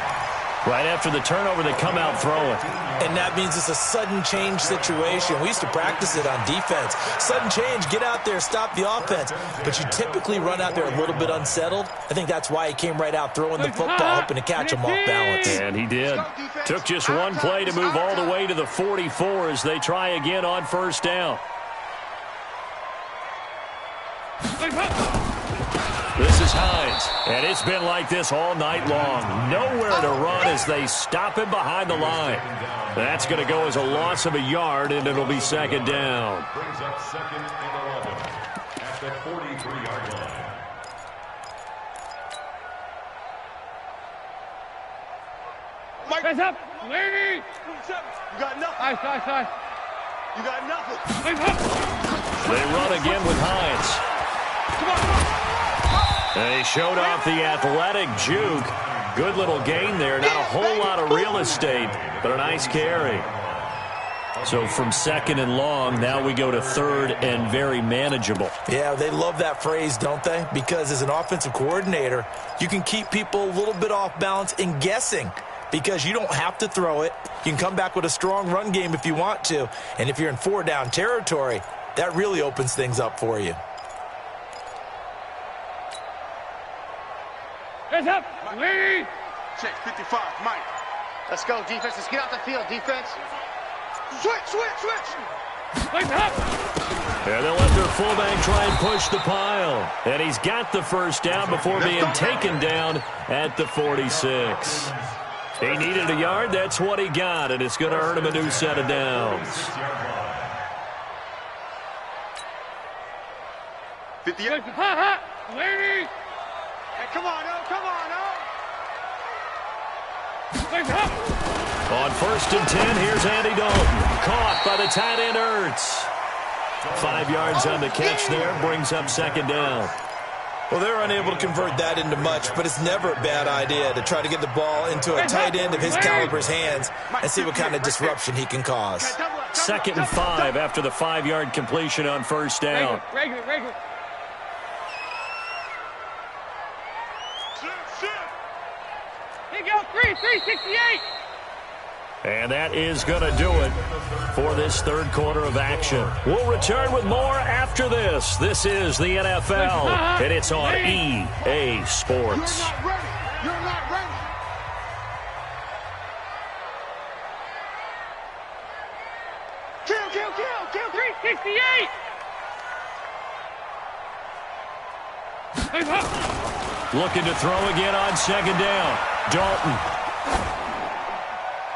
Right after the turnover, they come out throwing. And that means it's a sudden change situation. We used to practice it on defense. Sudden change, get out there, stop the offense. But you typically run out there a little bit unsettled. I think that's why he came right out throwing the football, hoping to catch him off balance. And he did. Took just one play to move all the way to the 44 as they try again on 1st down. This is Hines, and it's been like this all night long. Nowhere to run as they stop him behind the line. That's going to go as a loss of a yard, and it'll be 2nd down. Brings up 2nd and 11 at the 43-yard line. Hands up. Lady. You got nothing. Nice. You got nothing. They run again with Hines. Come on. They showed off the athletic juke. Good little gain there. Not a whole lot of real estate, but a nice carry. So from 2nd and long, now we go to 3rd and very manageable. Yeah, they love that phrase, don't they? Because as an offensive coordinator, you can keep people a little bit off balance and guessing because you don't have to throw it. You can come back with a strong run game if you want to. And if you're in 4-down territory, that really opens things up for you. Hands up. Lady. Check 55, Mike. Let's go, defense. Let's get out the field, defense. Switch. Hands up. And they'll let their fullback try and push the pile. And he's got the 1st down before being taken down at the 46. He needed a yard. That's what he got, and it's going to earn him a new set of downs. 58. Lady. Hey, come on, oh. On 1st and 10, here's Andy Dalton. Caught by the tight end Ertz. 5 yards on the catch there, brings up 2nd down. Well, they're unable to convert that into much, but it's never a bad idea to try to get the ball into a tight end of his caliber's hands and see what kind of disruption he can cause. 2nd and 5 after the 5-yard completion on 1st down. Regular. Here you go, 368. And that is going to do it for this 3rd quarter of action. We'll return with more after this. This is the NFL, and it's on EA Sports. You're not ready. Kill. 368. Looking to throw again on 2nd down. Dalton.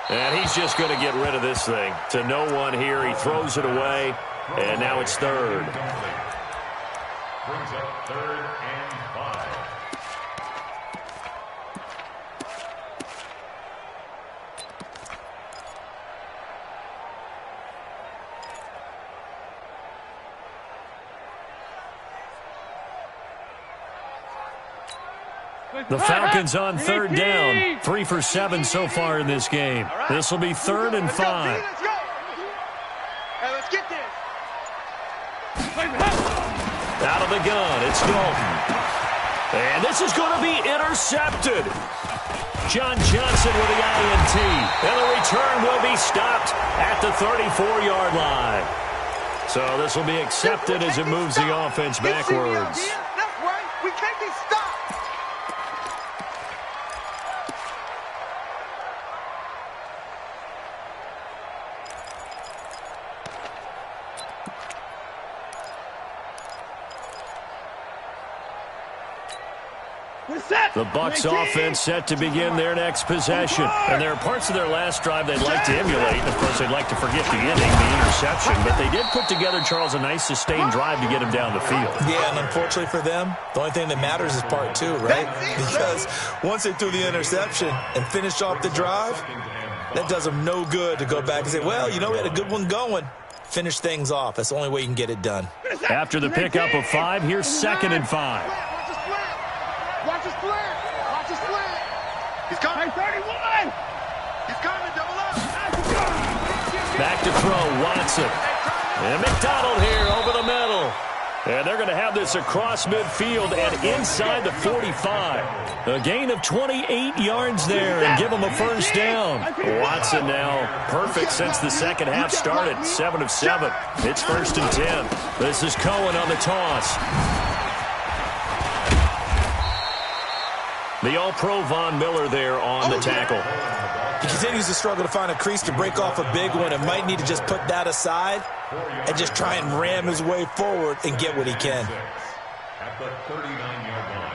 And he's just going to get rid of this thing. To no one here. He throws it away, and now it's 3rd. Brings up 3rd and 5. The Falcons on 3rd down. 3 for 7 so far in this game. This will be 3rd and 5. Let's go. Hey, let's get this. Out of the gun, it's Dalton. And this is going to be intercepted. John Johnson with the INT. And the return will be stopped at the 34-yard line. So this will be accepted as it moves the offense backwards. That's right. We can't be stopped. The Bucks offense set to begin their next possession. And there are parts of their last drive they'd like to emulate. And, of course, they'd like to forget the inning, the interception. But they did put together, Charles, a nice sustained drive to get him down the field. Yeah, and unfortunately for them, the only thing that matters is part 2, right? Because once they threw the interception and finished off the drive, that does them no good to go back and say, well, you know, we had a good one going. Finish things off. That's the only way you can get it done. After the pickup of 5, here's 2nd and 5. Watch his slant. He's coming. 31. He's coming. Double up. Back to throw, Watson. And McDonald here over the middle. And they're going to have this across midfield and inside the 45. A gain of 28 yards there and give them a 1st down. Watson now perfect since the 2nd half started. 7 of 7. It's 1st and 10. This is Cohen on the toss. The All-Pro Von Miller there on the tackle. He continues to struggle to find a crease to break off a big one and might need to just put that aside and just try and ram his way forward and get what he can. At the 39-yard line.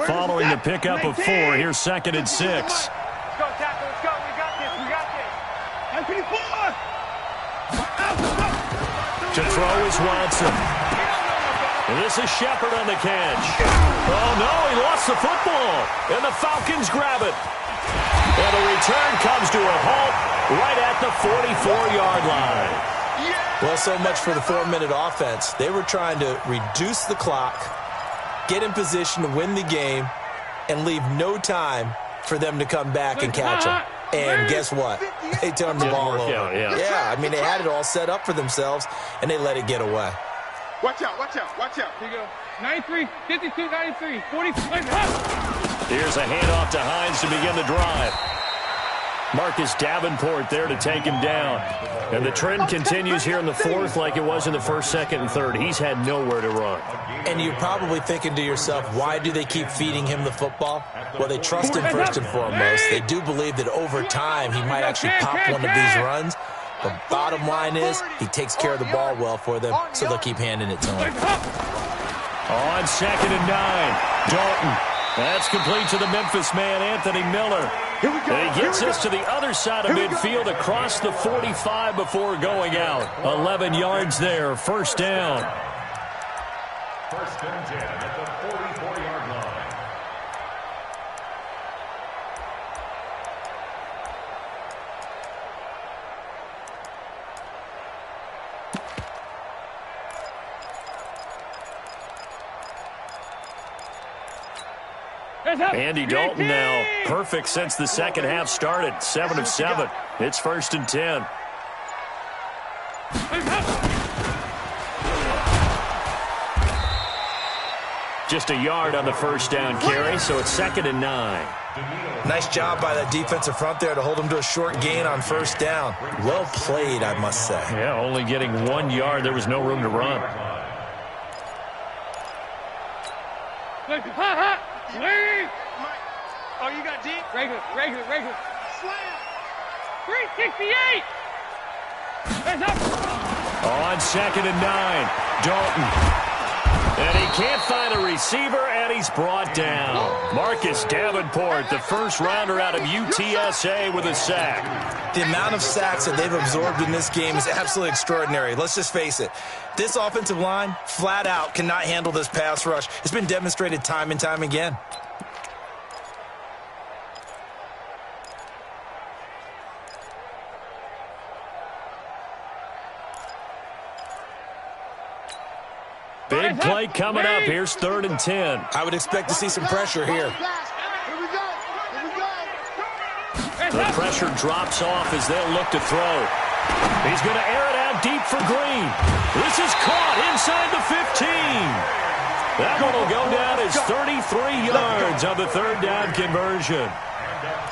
Following the pickup of 4, here's 2nd and 6. Let's go, tackle. Let's go. We got this. To throw is Watson. And this is Shepard on the catch. Oh, no, he lost the football. And the Falcons grab it. And the return comes to a halt right at the 44-yard line. Well, so much for the 4-minute offense. They were trying to reduce the clock, get in position to win the game, and leave no time for them to come back and catch them. And guess what? They turned the ball over. Yeah, I mean, they had it all set up for themselves, and they let it get away. Watch out. Here you go. 93, 52, 93, 45. Here's a handoff to Hines to begin the drive. Marcus Davenport there to take him down. And the trend continues here in the 4th like it was in the 1st, 2nd, and 3rd. He's had nowhere to run. And you're probably thinking to yourself, why do they keep feeding him the football? Well, they trust him first and foremost. They do believe that over time he might actually pop one of these runs. The bottom line is he takes care of the ball well for them, so they'll keep handing it to him. On 2nd and 9, Dalton. That's complete to the Memphis man, Anthony Miller. And he gets us to the other side of midfield across the 45 before going out. 11 yards there, first down. First and 10 at the 44-yard line. Andy Dalton now perfect since the second half started. 7 of 7. It's first and 10. Just a yard on the first down carry, so it's second and 9. Nice job by that defensive front there to hold him to a short gain on first down. Well played, I must say. Yeah, only getting 1 yard. There was no room to run. Oh, you got deep? Regular. Slam. 368. On second and 9, Dalton. And he can't find a receiver, and he's brought down. Marcus Davenport, the first rounder out of UTSA, with a sack. The amount of sacks that they've absorbed in this game is absolutely extraordinary. Let's just face it. This offensive line, flat out, cannot handle this pass rush. It's been demonstrated time and time again. Big play coming up. Here's third and 10. I would expect to see some pressure here. Here we go. The pressure drops off as they'll look to throw. He's going to air it out deep for Green. This is caught inside the 15. That one will go down as 33 yards on the third down conversion.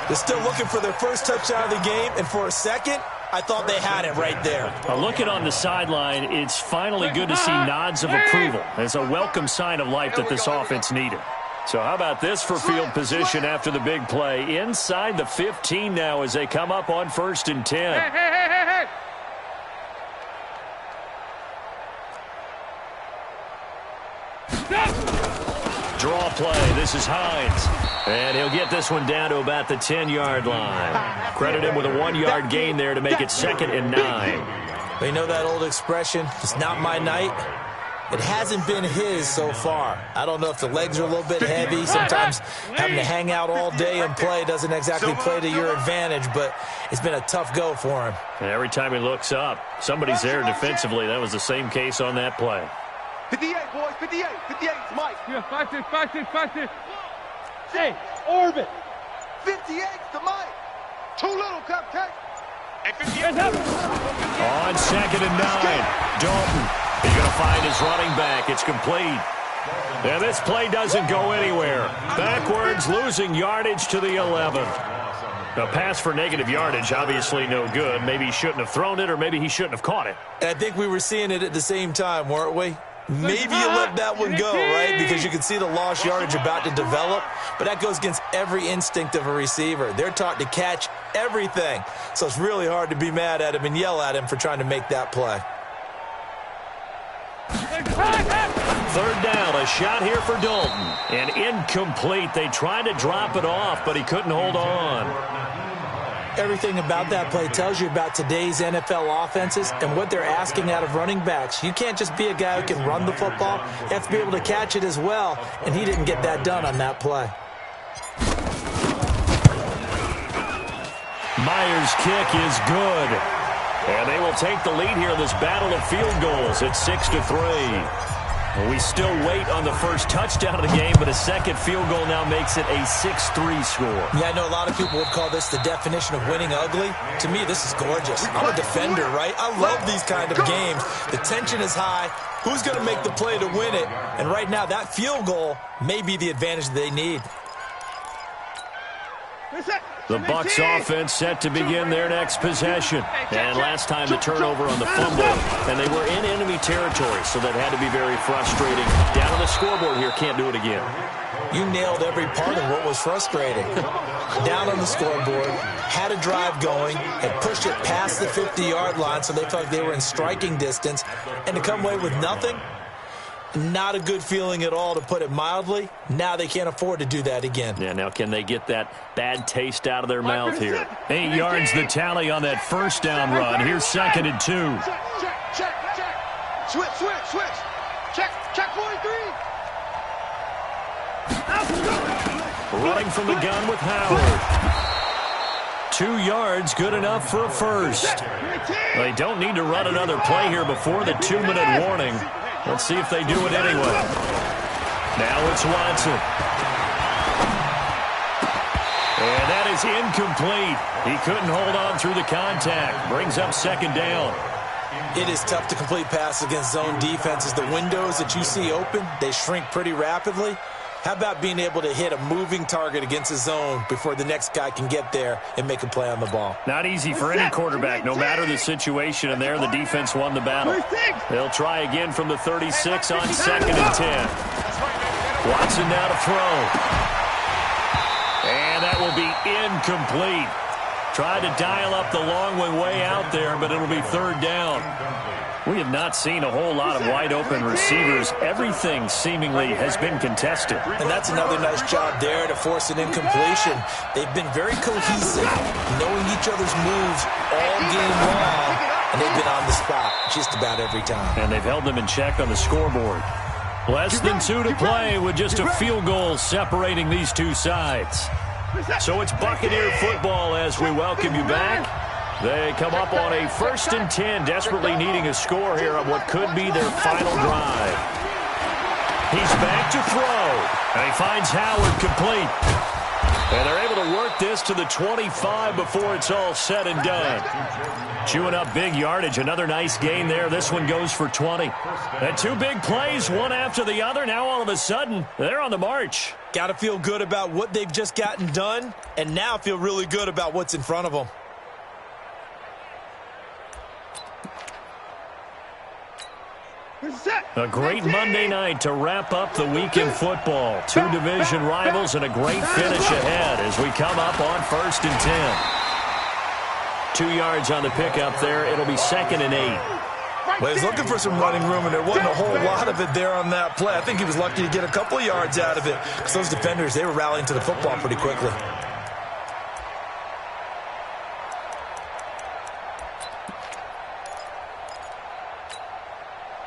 They're still looking for their first touchdown of the game, and for a second, I thought they had it right there. Looking on the sideline, it's finally good to see nods of approval. It's a welcome sign of life that this offense needed. So how about this for field position after the big play? Inside the 15 now as they come up on first and 10. Hey. Draw play. This is Hines. And he'll get this one down to about the 10-yard line. Credit him with a 1-yard gain there to make it second and 9. They know that old expression, it's not my night. It hasn't been his so far. I don't know if the legs are a little bit heavy. Sometimes having to hang out all day and play doesn't exactly play to your advantage, but it's been a tough go for him. And every time he looks up, somebody's there defensively. That was the same case on that play. 58, boys. 58. 58. Mike. Yeah, 5-6. Hey, orbit. 58 to Mike. Too little, Cupcake. And 58. On second and 9, Dalton. He's going to find his running back. It's complete. And this play doesn't go anywhere. Backwards, losing yardage to the 11. A pass for negative yardage, obviously no good. Maybe he shouldn't have thrown it, or maybe he shouldn't have caught it. And I think we were seeing it at the same time, weren't we? Maybe you let that one go, right? Because you can see the lost yardage about to develop. But that goes against every instinct of a receiver. They're taught to catch everything. So it's really hard to be mad at him and yell at him for trying to make that play. Third down, a shot here for Dalton. And incomplete. They tried to drop it off, but he couldn't hold on. Everything about that play tells you about today's NFL offenses and what they're asking out of running backs. You can't just be a guy who can run the football. You have to be able to catch it as well, and he didn't get that done on that play. Myers' kick is good. And they will take the lead here in this battle of field goals at 6-3. We still wait on the first touchdown of the game, but a second field goal now makes it a 6-3 score. Yeah, I know a lot of people would call this the definition of winning ugly. To me, this is gorgeous. I'm a defender, right? I love these kind of games. The tension is high. Who's going to make the play to win it? And right now, that field goal may be the advantage they need. The Bucks offense set to begin their next possession. And last time the turnover on the fumble, and they were in enemy territory, so that had to be very frustrating. Down on the scoreboard here, can't do it again. You nailed every part of what was frustrating. Down on the scoreboard, had a drive going, had pushed it past the 50-yard line, so they felt like they were in striking distance, and to come away with nothing, Not a good feeling at all, to put it mildly. Now they can't afford to do that again. Yeah, now can they get that bad taste out of their mouth here? 8 yards the tally on that first down run. Here's 2nd and 2. Check. Switch. Check 43. Running from the gun with Howard. 2 yards, good enough for a first. They don't need to run another play here before the 2-minute warning. Let's see if they do it anyway. Now it's Watson. And that is incomplete. He couldn't hold on through the contact. Brings up 2nd down. It is tough to complete passes against zone defenses. The windows that you see open, they shrink pretty rapidly. How about being able to hit a moving target against a zone before the next guy can get there and make a play on the ball? Not easy for any quarterback, no matter the situation, and there the defense won the battle. They'll try again from the 36 on 2nd and 10. Watson now to throw. And that will be incomplete. Tried to dial up the long way out there, but it'll be 3rd down. We have not seen a whole lot of wide-open receivers. Everything seemingly has been contested. And that's another nice job there to force an incompletion. They've been very cohesive, knowing each other's moves all game long, and they've been on the spot just about every time. And they've held them in check on the scoreboard. Less than 2 to play with just a field goal separating these two sides. So it's Buccaneer football as we welcome you back. They come up on a 1st and 10, desperately needing a score here on what could be their final drive. He's back to throw, and he finds Howard complete. And they're able to work this to the 25 before it's all said and done. Chewing up big yardage, another nice gain there. This one goes for 20. And 2 big plays, one after the other. Now all of a sudden, they're on the march. Got to feel good about what they've just gotten done, and now feel really good about what's in front of them. A great Monday night to wrap up the week in football. 2 division rivals and a great finish ahead as we come up on 1st and 10. 2 yards on the pickup there. It'll be 2nd and 8. Well, he's looking for some running room, and there wasn't a whole lot of it there on that play. I think he was lucky to get a couple of yards out of it because those defenders, they were rallying to the football pretty quickly.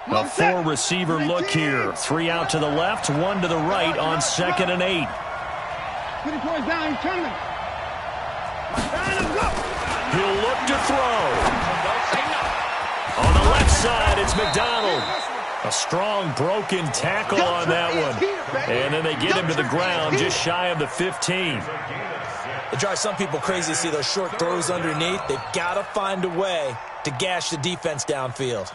A 4-receiver look here. 3 out to the left, 1 to the right on 2nd and 8. He'll look to throw. On the left side, it's McDonald. A strong broken tackle on that one. And then they get him to the ground just shy of the 15. It drives some people crazy to see those short throws underneath. They've got to find a way to gash the defense downfield.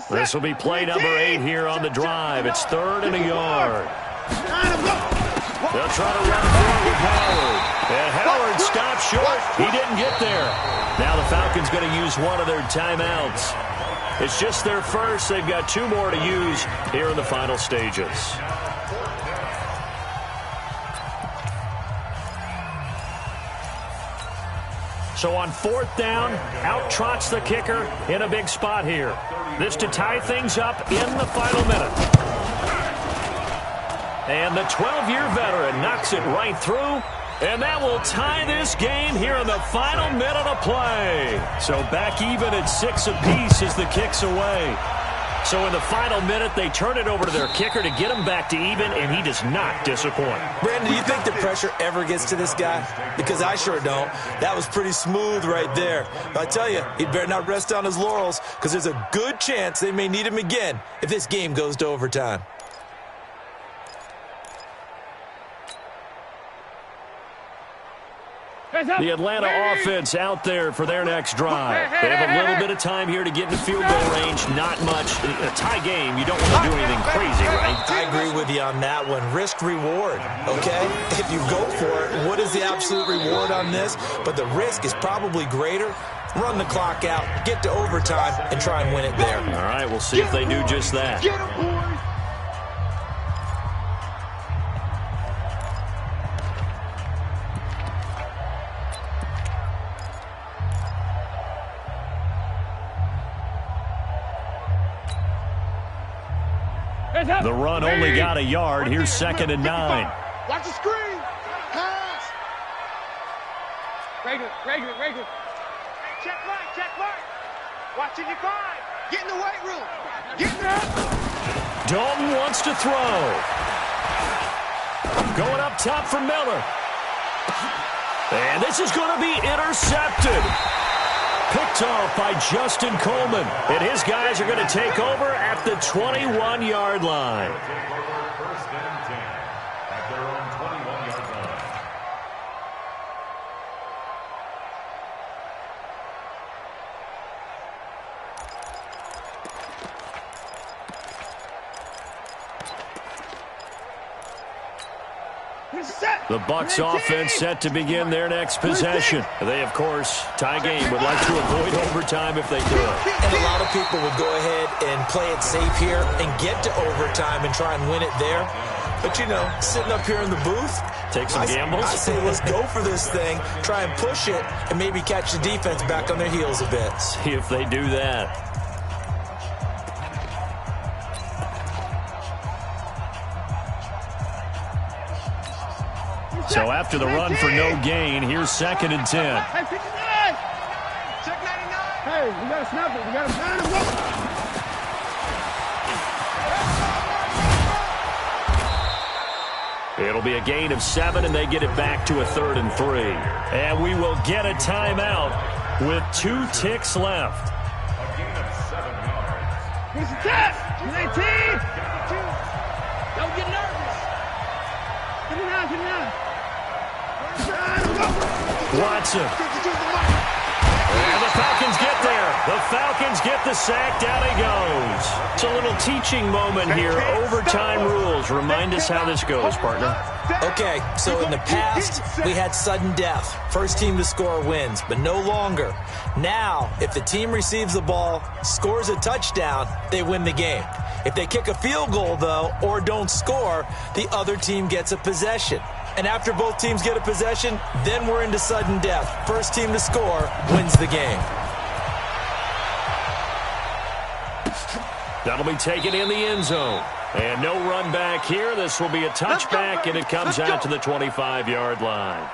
This will be play number 8 here on the drive. It's 3rd and a yard. They'll try to run forward with Howard. And Howard stopped short. He didn't get there. Now the Falcons going to use one of their timeouts. It's just their first. They've got 2 more to use here in the final stages. So on 4th down, out trots the kicker in a big spot here. This to tie things up in the final minute. And the 12-year veteran knocks it right through. And that will tie this game here in the final minute of play. So back even at 6 apiece as the kick's away. So in the final minute, they turn it over to their kicker to get him back to even, and he does not disappoint. Brandon, do you think the pressure ever gets to this guy? Because I sure don't. That was pretty smooth right there. But I tell you, he'd better not rest on his laurels because there's a good chance they may need him again if this game goes to overtime. The Atlanta offense out there for their next drive. They have a little bit of time here to get into field goal range. Not much. A tie game, you don't want to do anything crazy, right? I agree with you on that one. Risk-reward, okay? If you go for it, what is the absolute reward on this? But the risk is probably greater. Run the clock out, get to overtime, and try and win it there. All right, we'll see if they do just that. The run only got a yard. Here's 2nd and 9. Watch the screen. Pass. Regular. Check mark. Watching your five. Get in the weight room. Get in there. Dalton wants to throw. Going up top for Miller. And this is going to be intercepted. Picked off by Justin Coleman. And his guys are going to take over at the 21-yard line. First and 10 at their own 21-yard line. The Bucks offense set to begin their next possession. They, of course, tie game, would like to avoid overtime if they could. And a lot of people would go ahead and play it safe here and get to overtime and try and win it there. But, you know, sitting up here in the booth, take some gambles. I say let's go for this thing, try and push it, and maybe catch the defense back on their heels a bit. See if they do that. So after the run for no gain, here's 2nd and 10. Hey, 59. Check 99. Hey, we got to snap it. We got to turn it. It'll be a gain of 7, and they get it back to a 3rd and 3. And we will get a timeout with 2 ticks left. A gain of 7 yards. Here's the test. 19. Don't get nervous. 59. Watson. And the Falcons get there. The Falcons get the sack. Down he goes. It's a little teaching moment here. Overtime rules. Remind us how this goes, partner. Okay, so in the past, we had sudden death. First team to score wins, but no longer. Now, if the team receives the ball, scores a touchdown, they win the game. If they kick a field goal, though, or don't score, the other team gets a possession. And after both teams get a possession, then we're into sudden death. First team to score wins the game. That'll be taken in the end zone. And no run back here. This will be a touchback, and it comes out to the 25-yard line.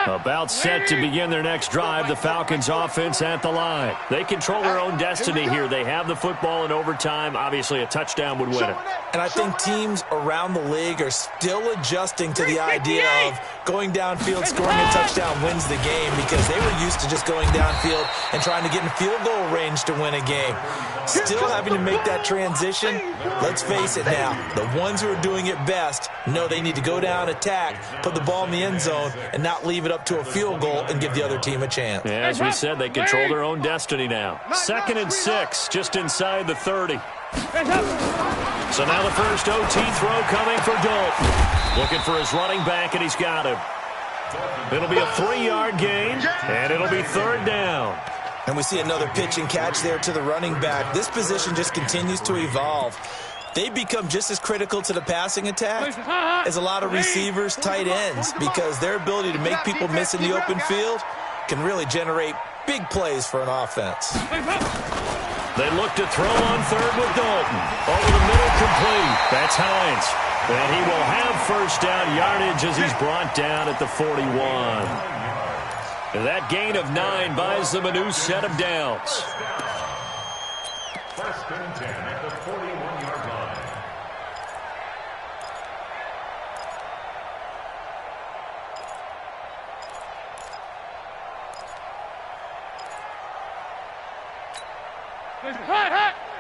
About set to begin their next drive, the Falcons offense at the line. They control their own destiny here. They have the football in overtime. Obviously, a touchdown would win it. And I think teams around the league are still adjusting to the idea of going downfield, scoring a touchdown wins the game, because they were used to just going downfield and trying to get in field goal range to win a game. Still having to make that transition. Let's face it now, the ones who are doing it best know they need to go down, attack, put the ball in the end zone, and not leave it up to a field goal and give the other team a chance. Yeah, as we said, they control their own destiny now. 2nd and 6, just inside the 30. So now the first OT throw coming for Dalton. Looking for his running back, and he's got him. It'll be a 3-yard gain, and it'll be 3rd down. And we see another pitch and catch there to the running back. This position just continues to evolve. They become just as critical to the passing attack as a lot of receivers, tight ends, because their ability to make people miss in the open field can really generate big plays for an offense. They look to throw on 3rd with Dalton. Over the middle, complete. That's Hines. And he will have first down yardage as he's brought down at the 41. And that gain of 9 buys them a new set of downs. First and 10 at the 41-yard line.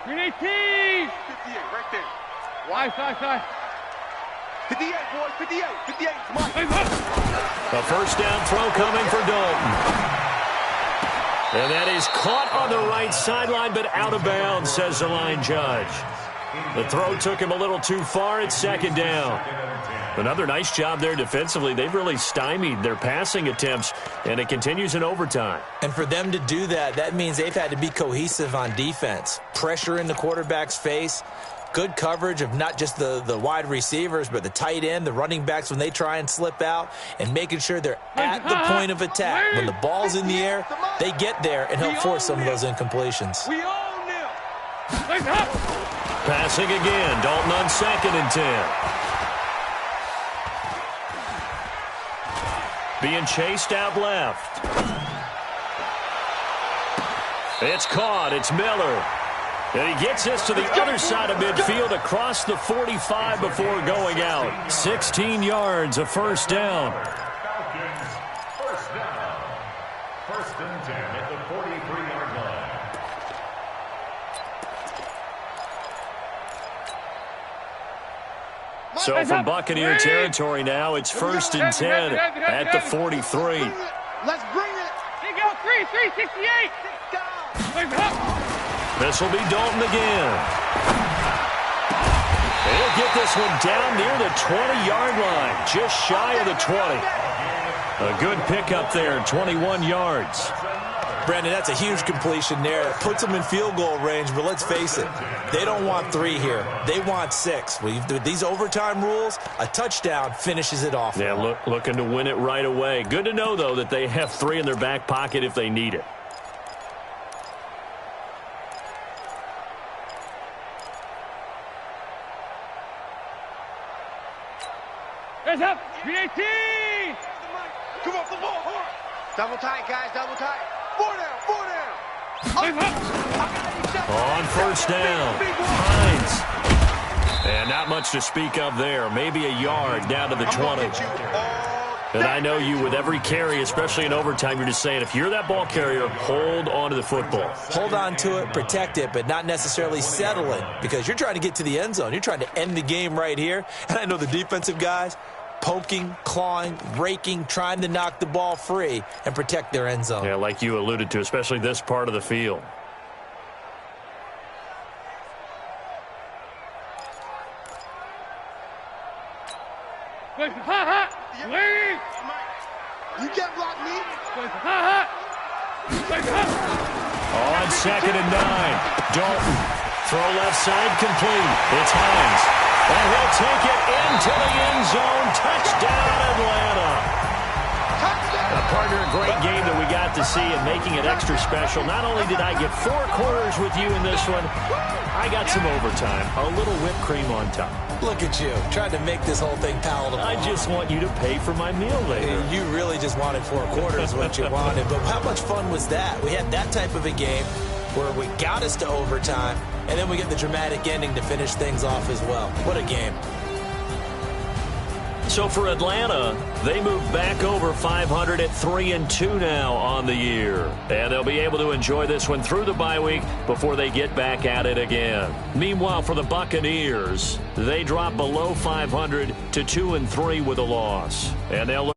Green 18. 58, right there. Side. 58, boys, 58. 58, come on. A first down throw coming for Dalton. And that is caught on the right sideline, but out of bounds, says the line judge. The throw took him a little too far. It's 2nd down. Another nice job there defensively. They've really stymied their passing attempts, and it continues in overtime. And for them to do that, that means they've had to be cohesive on defense. Pressure in the quarterback's face, good coverage of not just the wide receivers, but the tight end, the running backs when they try and slip out, and making sure they're at the point of attack. When the ball's in the air, they get there and help force some of those incompletions. We own them. Passing again. Dalton on 2nd and 10. Being chased out left. It's caught. It's Miller. And he gets this to the other side of midfield across the 45 before going out. 16 yards, a first down. Falcons, first down. 1st and 10 at the 43-yard line. So from Buccaneer territory now, it's 1st and 10 at the 43. Let's bring it. Here you go, 368. This will be Dalton again. He'll get this one down near the 20-yard line, just shy of the 20. A good pickup there, 21 yards. Brandon, that's a huge completion there. It puts them in field goal range, but let's face it, they don't want 3 here. They want 6. With these overtime rules, a touchdown finishes it off. Yeah, looking to win it right away. Good to know, though, that they have 3 in their back pocket if they need it. Hands up, 318. Come on, football. Double tight, guys, double tight. 4 down, 4 down. On first down, Hines. And not much to speak of there. Maybe a yard down to the 20. And I know you, with every carry, especially in overtime, you're just saying, if you're that ball carrier, hold on to the football. Hold on to it, protect it, but not necessarily settle it, because you're trying to get to the end zone. You're trying to end the game right here. And I know the defensive guys, poking, clawing, raking, trying to knock the ball free and protect their end zone. Yeah, like you alluded to, especially this part of the field. Ha ha. Wait. You get blocked, me. Ha ha. On 2nd and 9, Dalton. Throw left side complete. It's Hines. And he'll take it into the end zone. Touchdown, Atlanta. Partner, a great game that we got to see, and making it extra special. Not only did I get 4 quarters with you in this one, I got some overtime. A little whipped cream on top. Look at you, trying to make this whole thing palatable. I just want you to pay for my meal later. You really just wanted 4 quarters, what you wanted. But how much fun was that? We had that type of a game where we got us to overtime, and then we get the dramatic ending to finish things off as well. What a game. So for Atlanta, they move back over 500 at 3-2 now on the year. And they'll be able to enjoy this one through the bye week before they get back at it again. Meanwhile, for the Buccaneers, they drop below 500 to 2-3 with a loss. And they'll